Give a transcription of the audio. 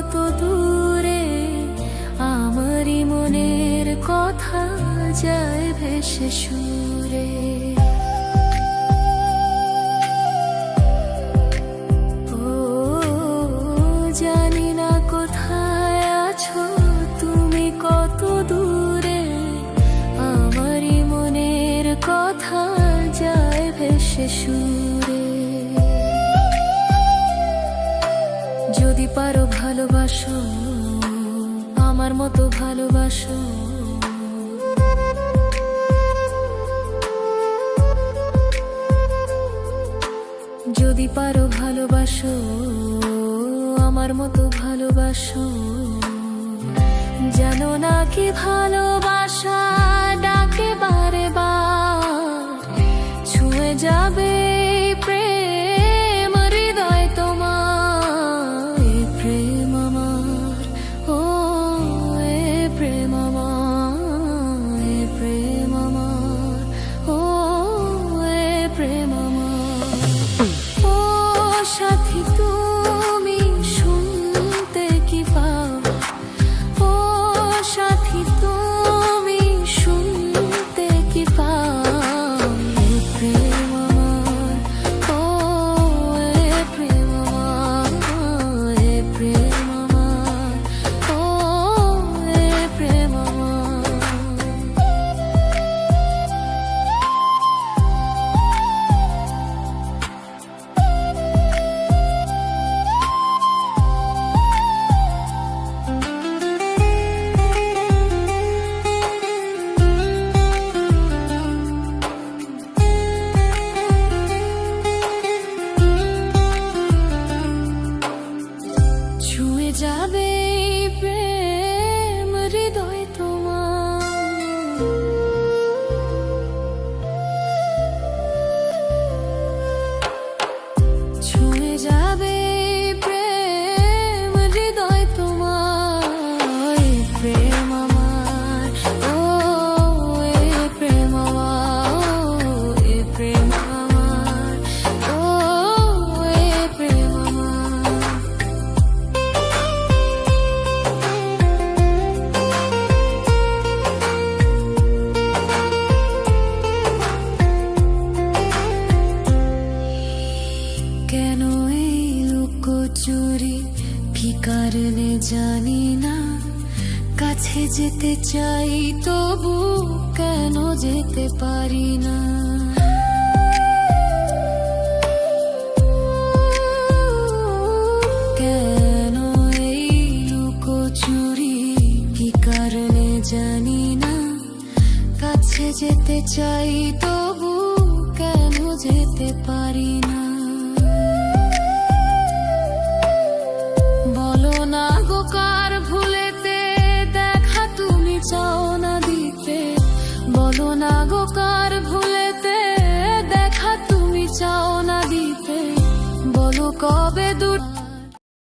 কত দূরে, আমারই মনের কথা যায় ভেসে সুরে। ও জানি না কোথায় আছো তুমি, কত দূরে, আমারই মনের কথা যায় ভেসে সুরে। যদি পারো ভালোবাসো আমার মতো ভালোবাসো, যদি পারো ভালোবাসো আমার মতো ভালোবাসো। জানো না কি ভালোবাসা ডাকে বারে বার, ছুঁয়ে যাবে প্রেম হৃদয় তোমার। এ প্রেম আমার, ও এ প্রেম আমার, এ প্রেম আমার, ও এ প্রেম আমার। ও সাথী তুমি শুনতে কি পাও, ও সাথী তুমি শুনতে কি পাও। এ প্রেম আমার, ও এ প্রেম আমার, এ প্রেম আমার, ও এ প্রেম আমার। ছুঁয়ে যাবে প্রেম হৃদয় তোমার। ছুঁয়ে যাবে প্রেম হৃদয় তোমার। এ প্রেম আমার, ও এ প্রেম আমার, এ প্রেম আমার, ও এ প্রেম আমার। কেন এই লুকোচুরি কি কারণে জানি না, কাছে যেতে চাই তবু কেন যেতে পারি না। কেন এই লুকোচুরি কি কারণে জানি না, কাছে যেতে চাই তবু কেন যেতে পারি না। বলো না গো কার ভুলেতে দেখা তুমি চাও না দিতে, বলো না গো কার ভুলেতে দেখা তুমি চাও না দিতে। বলো কবে দূর